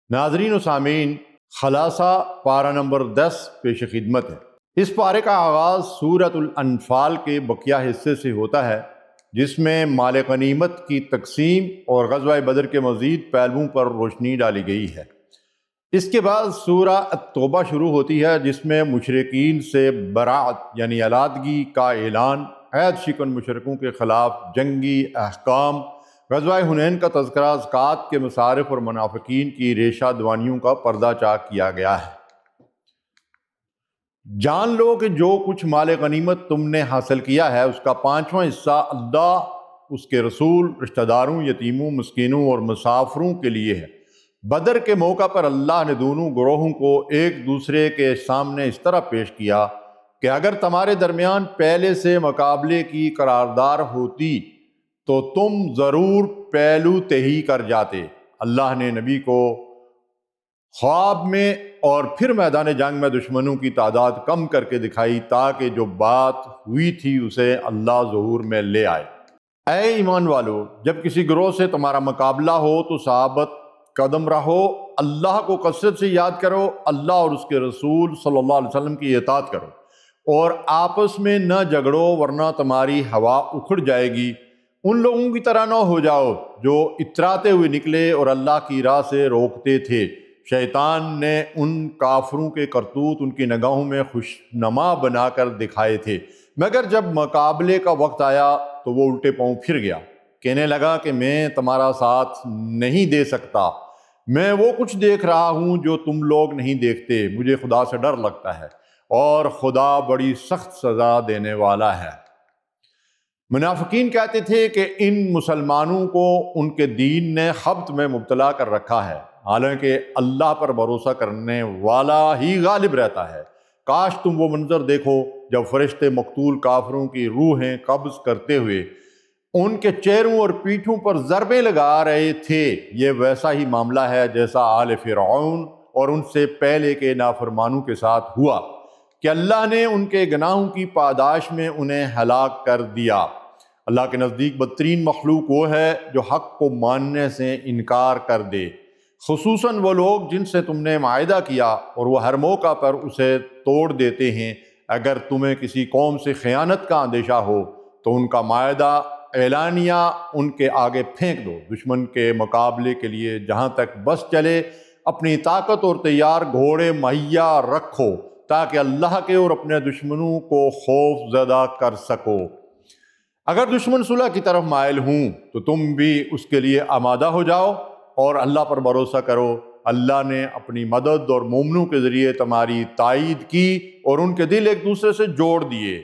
ناظرین و سامعین، خلاصہ پارہ نمبر 10 پیش خدمت ہے۔ اس پارے کا آغاز سورۃ الانفال کے بقیہ حصے سے ہوتا ہے، جس میں مال غنیمت کی تقسیم اور غزوہ بدر کے مزید پہلوؤں پر روشنی ڈالی گئی ہے۔ اس کے بعد سورہ التوبہ شروع ہوتی ہے، جس میں مشرکین سے براعت یعنی علیحدگی کا اعلان، عہد شکن مشرکوں کے خلاف جنگی احکام، غزوہ حنین کا تذکرہ، زکوٰۃ کے مصارف اور منافقین کی ریشہ دوانیوں کا پردہ چاک کیا گیا ہے۔ جان لو کہ جو کچھ مال غنیمت تم نے حاصل کیا ہے، اس کا 5واں حصہ اللہ، اس کے رسول، رشتہ داروں، یتیموں، مسکینوں اور مسافروں کے لیے ہے۔ بدر کے موقع پر اللہ نے دونوں گروہوں کو ایک دوسرے کے سامنے اس طرح پیش کیا کہ اگر تمہارے درمیان پہلے سے مقابلے کی قرارداد ہوتی تو تم ضرور پہلو تہی کر جاتے۔ اللہ نے نبی کو خواب میں اور پھر میدان جنگ میں دشمنوں کی تعداد کم کر کے دکھائی، تاکہ جو بات ہوئی تھی اسے اللہ ظہور میں لے آئے۔ اے ایمان والو، جب کسی گروہ سے تمہارا مقابلہ ہو تو ثابت قدم رہو، اللہ کو کثرت سے یاد کرو، اللہ اور اس کے رسول صلی اللہ علیہ وسلم کی اطاعت کرو، اور آپس میں نہ جھگڑو ورنہ تمہاری ہوا اکھڑ جائے گی۔ ان لوگوں کی طرح نہ ہو جاؤ جو اتراتے ہوئے نکلے اور اللہ کی راہ سے روکتے تھے۔ شیطان نے ان کافروں کے کرتوت ان کی نگاہوں میں خوشنما بنا کر دکھائے تھے، مگر جب مقابلے کا وقت آیا تو وہ الٹے پاؤں پھر گیا، کہنے لگا کہ میں تمہارا ساتھ نہیں دے سکتا، میں وہ کچھ دیکھ رہا ہوں جو تم لوگ نہیں دیکھتے، مجھے خدا سے ڈر لگتا ہے اور خدا بڑی سخت سزا دینے والا ہے۔ منافقین کہتے تھے کہ ان مسلمانوں کو ان کے دین نے خبط میں مبتلا کر رکھا ہے، حالانکہ اللہ پر بھروسہ کرنے والا ہی غالب رہتا ہے۔ کاش تم وہ منظر دیکھو جب فرشتے مقتول کافروں کی روحیں قبض کرتے ہوئے ان کے چہروں اور پیٹھوں پر ضربیں لگا رہے تھے۔ یہ ویسا ہی معاملہ ہے جیسا آل فرعون اور ان سے پہلے کے نافرمانوں کے ساتھ ہوا، کہ اللہ نے ان کے گناہوں کی پاداش میں انہیں ہلاک کر دیا۔ اللہ کے نزدیک بدترین مخلوق وہ ہے جو حق کو ماننے سے انکار کر دے، خصوصاً وہ لوگ جن سے تم نے معاہدہ کیا اور وہ ہر موقع پر اسے توڑ دیتے ہیں۔ اگر تمہیں کسی قوم سے خیانت کا اندیشہ ہو تو ان کا معاہدہ اعلانیہ ان کے آگے پھینک دو، دشمن کے مقابلے کے لیے جہاں تک بس چلے اپنی طاقت اور تیار گھوڑے مہیا رکھو، تاکہ اللہ کے اور اپنے دشمنوں کو خوف زدہ کر سکو۔ اگر دشمن صلح کی طرف مائل ہوں تو تم بھی اس کے لیے آمادہ ہو جاؤ اور اللہ پر بھروسہ کرو۔ اللہ نے اپنی مدد اور مومنوں کے ذریعے تمہاری تائید کی اور ان کے دل ایک دوسرے سے جوڑ دیے۔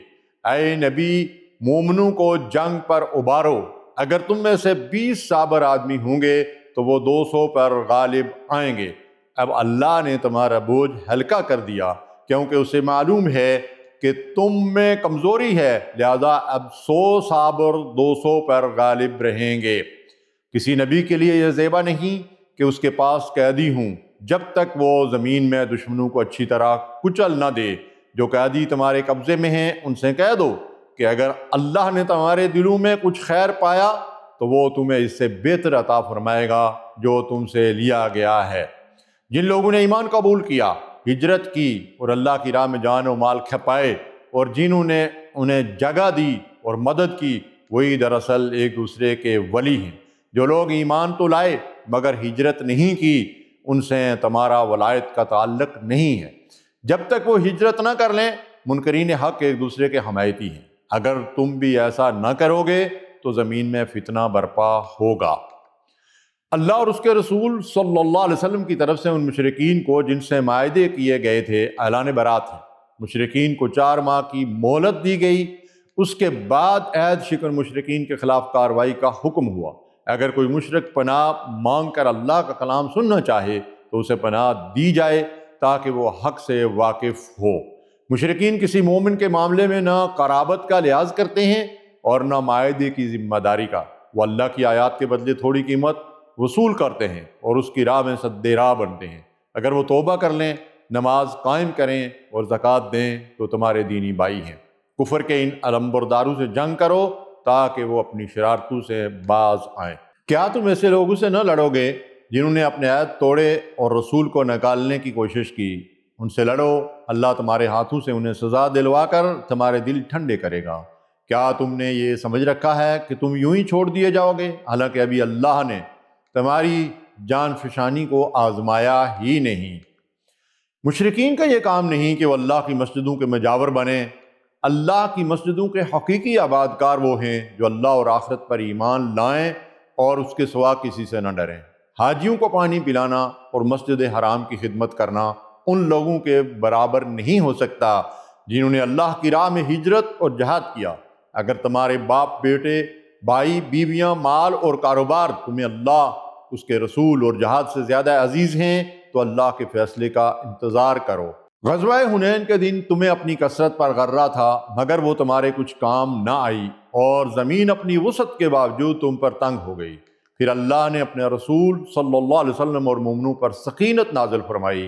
اے نبی، مومنوں کو جنگ پر ابھارو، اگر تم میں سے 20 صابر آدمی ہوں گے تو وہ 200 پر غالب آئیں گے۔ اب اللہ نے تمہارا بوجھ ہلکا کر دیا، کیونکہ اسے معلوم ہے کہ تم میں کمزوری ہے، لہذا اب 100 صابر 200 پر غالب رہیں گے۔ کسی نبی کے لیے یہ زیبا نہیں کہ اس کے پاس قیدی ہوں جب تک وہ زمین میں دشمنوں کو اچھی طرح کچل نہ دے۔ جو قیدی تمہارے قبضے میں ہیں ان سے کہہ دو کہ اگر اللہ نے تمہارے دلوں میں کچھ خیر پایا تو وہ تمہیں اس سے بہتر عطا فرمائے گا جو تم سے لیا گیا ہے۔ جن لوگوں نے ایمان قبول کیا، ہجرت کی اور اللہ کی راہ میں جان و مال کھپائے، اور جنہوں نے انہیں جگہ دی اور مدد کی، وہی دراصل ایک دوسرے کے ولی ہیں۔ جو لوگ ایمان تو لائے مگر ہجرت نہیں کی، ان سے تمہارا ولایت کا تعلق نہیں ہے جب تک وہ ہجرت نہ کر لیں۔ منکرین حق ایک دوسرے کے حمایتی ہیں، اگر تم بھی ایسا نہ کرو گے تو زمین میں فتنہ برپا ہوگا۔ اللہ اور اس کے رسول صلی اللہ علیہ وسلم کی طرف سے ان مشرکین کو جن سے معاہدے کیے گئے تھے اعلان برات ہے۔ مشرکین کو 4 ماہ کی مہلت دی گئی، اس کے بعد عہد شکن مشرکین کے خلاف کارروائی کا حکم ہوا۔ اگر کوئی مشرک پناہ مانگ کر اللہ کا کلام سننا چاہے تو اسے پناہ دی جائے تاکہ وہ حق سے واقف ہو۔ مشرکین کسی مومن کے معاملے میں نہ قرابت کا لحاظ کرتے ہیں اور نہ معاہدے کی ذمہ داری کا۔ وہ اللہ کی آیات کے بدلے تھوڑی قیمت وصول کرتے ہیں اور اس کی راہ میں سد راہ بنتے ہیں۔ اگر وہ توبہ کر لیں، نماز قائم کریں اور زکوٰۃ دیں تو تمہارے دینی بھائی ہیں۔ کفر کے ان علمبرداروں سے جنگ کرو تاکہ وہ اپنی شرارتوں سے باز آئیں۔ کیا تم ایسے لوگوں سے نہ لڑو گے جنہوں نے اپنے عہد توڑے اور رسول کو نکالنے کی کوشش کی، ان سے لڑو، اللہ تمہارے ہاتھوں سے انہیں سزا دلوا کر تمہارے دل ٹھنڈے کرے گا۔ کیا تم نے یہ سمجھ رکھا ہے کہ تم یوں ہی چھوڑ دیے جاؤ گے، حالانکہ ابھی اللہ نے تمہاری جان فشانی کو آزمایا ہی نہیں۔ مشرکین کا یہ کام نہیں کہ وہ اللہ کی مسجدوں کے مجاور بنیں۔ اللہ کی مسجدوں کے حقیقی آبادکار وہ ہیں جو اللہ اور آخرت پر ایمان لائیں اور اس کے سوا کسی سے نہ ڈریں۔ حاجیوں کو پانی پلانا اور مسجد حرام کی خدمت کرنا ان لوگوں کے برابر نہیں ہو سکتا جنہوں نے اللہ کی راہ میں ہجرت اور جہاد کیا۔ اگر تمہارے باپ، بیٹے، بھائی، بیویاں، مال اور کاروبار تمہیں اللہ، اس کے رسول اور جہاد سے زیادہ عزیز ہیں تو اللہ کے فیصلے کا انتظار کرو۔ غزوہ حنین کے دن تمہیں اپنی کثرت پر غرہ تھا، مگر وہ تمہارے کچھ کام نہ آئی اور زمین اپنی وسعت کے باوجود تم پر تنگ ہو گئی۔ پھر اللہ نے اپنے رسول صلی اللہ علیہ وسلم اور مومنوں پر سکینت نازل فرمائی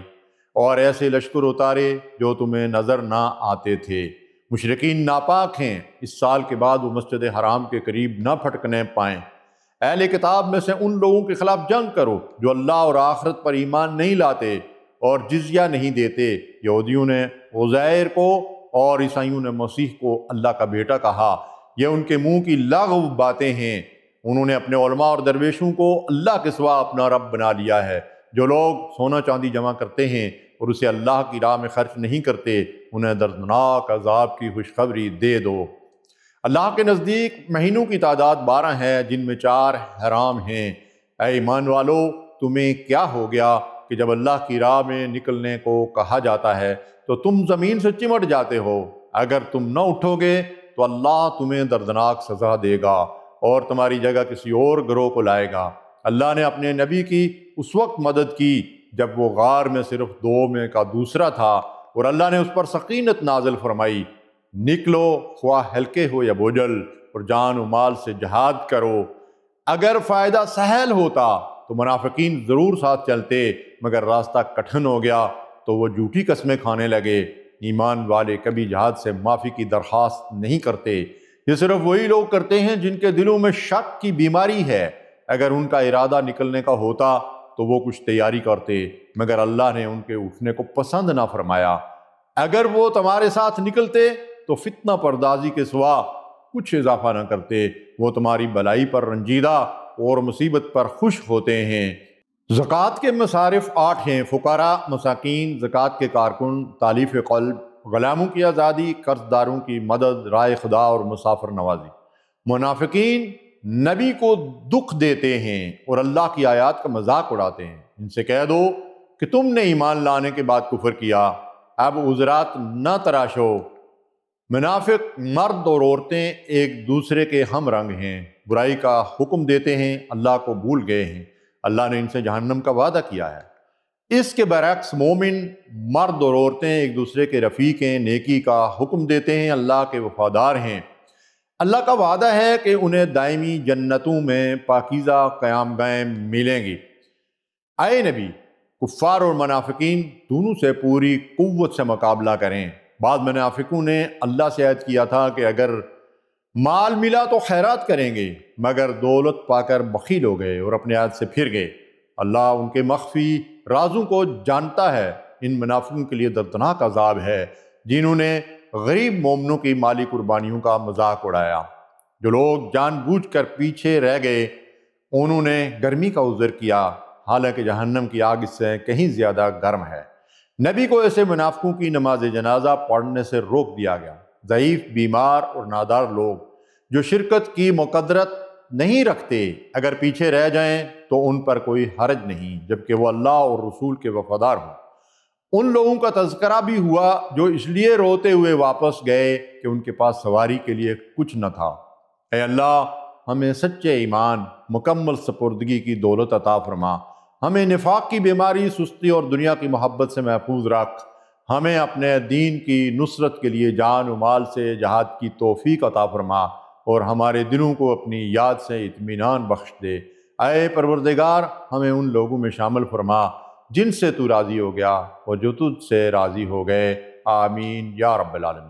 اور ایسے لشکر اتارے جو تمہیں نظر نہ آتے تھے۔ مشرکین ناپاک ہیں، اس سال کے بعد وہ مسجد حرام کے قریب نہ پھٹکنے پائیں۔ اہل کتاب میں سے ان لوگوں کے خلاف جنگ کرو جو اللہ اور آخرت پر ایمان نہیں لاتے اور جزیہ نہیں دیتے۔ یہودیوں نے عزیر کو اور عیسائیوں نے مسیح کو اللہ کا بیٹا کہا، یہ ان کے منہ کی لغو باتیں ہیں۔ انہوں نے اپنے علماء اور درویشوں کو اللہ کے سوا اپنا رب بنا لیا ہے۔ جو لوگ سونا چاندی جمع کرتے ہیں اور اسے اللہ کی راہ میں خرچ نہیں کرتے، انہیں دردناک عذاب کی خوشخبری دے دو۔ اللہ کے نزدیک مہینوں کی تعداد 12 ہے، جن میں 4 حرام ہیں۔ اے ایمان والو، تمہیں کیا ہو گیا کہ جب اللہ کی راہ میں نکلنے کو کہا جاتا ہے تو تم زمین سے چمٹ جاتے ہو؟ اگر تم نہ اٹھو گے تو اللہ تمہیں دردناک سزا دے گا اور تمہاری جگہ کسی اور گروہ کو لائے گا۔ اللہ نے اپنے نبی کی اس وقت مدد کی جب وہ غار میں صرف 2 میں کا دوسرا تھا اور اللہ نے اس پر سکینت نازل فرمائی۔ نکلو، خواہ ہلکے ہو یا بوجھل، اور جان و مال سے جہاد کرو۔ اگر فائدہ سہل ہوتا تو منافقین ضرور ساتھ چلتے، مگر راستہ کٹھن ہو گیا تو وہ جھوٹی قسمیں کھانے لگے۔ ایمان والے کبھی جہاد سے معافی کی درخواست نہیں کرتے، یہ صرف وہی لوگ کرتے ہیں جن کے دلوں میں شک کی بیماری ہے۔ اگر ان کا ارادہ نکلنے کا ہوتا تو وہ کچھ تیاری کرتے، مگر اللہ نے ان کے اٹھنے کو پسند نہ فرمایا۔ اگر وہ تمہارے ساتھ نکلتے تو فتنہ پردازی کے سوا کچھ اضافہ نہ کرتے۔ وہ تمہاری بلائی پر رنجیدہ اور مصیبت پر خوش ہوتے ہیں۔ زکوٰۃ کے مصارف 8 ہیں: فقراء، مساکین، زکوٰۃ کے کارکن، تالیف قلب، غلاموں کی آزادی، قرض داروں کی مدد، رائے خدا اور مسافر نوازی۔ منافقین نبی کو دکھ دیتے ہیں اور اللہ کی آیات کا مذاق اڑاتے ہیں۔ ان سے کہہ دو کہ تم نے ایمان لانے کے بعد کفر کیا، اب عذرات نہ تراشو۔ منافق مرد اور عورتیں ایک دوسرے کے ہم رنگ ہیں، برائی کا حکم دیتے ہیں، اللہ کو بھول گئے ہیں۔ اللہ نے ان سے جہنم کا وعدہ کیا ہے۔ اس کے برعکس مومن مرد اور عورتیں ایک دوسرے کے رفیق ہیں، نیکی کا حکم دیتے ہیں، اللہ کے وفادار ہیں۔ اللہ کا وعدہ ہے کہ انہیں دائمی جنتوں میں پاکیزہ قیام گاہیں ملیں گی۔ اے نبی، کفار اور منافقین دونوں سے پوری قوت سے مقابلہ کریں۔ بعض منافقوں نے اللہ سے عہد کیا تھا کہ اگر مال ملا تو خیرات کریں گے، مگر دولت پا کر بخیل ہو گئے اور اپنے عہد سے پھر گئے۔ اللہ ان کے مخفی رازوں کو جانتا ہے۔ ان منافقوں کے لیے دردناک عذاب ہے جنہوں نے غریب مومنوں کی مالی قربانیوں کا مذاق اڑایا۔ جو لوگ جان بوجھ کر پیچھے رہ گئے انہوں نے گرمی کا عذر کیا، حالانکہ جہنم کی آگ اس سے کہیں زیادہ گرم ہے۔ نبی کو ایسے منافقوں کی نماز جنازہ پڑھنے سے روک دیا گیا۔ ضعیف، بیمار اور نادار لوگ جو شرکت کی مقدرت نہیں رکھتے اگر پیچھے رہ جائیں تو ان پر کوئی حرج نہیں، جبکہ وہ اللہ اور رسول کے وفادار ہوں۔ ان لوگوں کا تذکرہ بھی ہوا جو اس لیے روتے ہوئے واپس گئے کہ ان کے پاس سواری کے لیے کچھ نہ تھا۔ اے اللہ، ہمیں سچے ایمان، مکمل سپردگی کی دولت عطا فرما۔ ہمیں نفاق کی بیماری، سستی اور دنیا کی محبت سے محفوظ رکھ۔ ہمیں اپنے دین کی نصرت کے لیے جان و مال سے جہاد کی توفیق عطا فرما اور ہمارے دلوں کو اپنی یاد سے اطمینان بخش دے۔ اے پروردگار، ہمیں ان لوگوں میں شامل فرما جن سے تو راضی ہو گیا اور جو تجھ سے راضی ہو گئے۔ آمین یا رب العالمین۔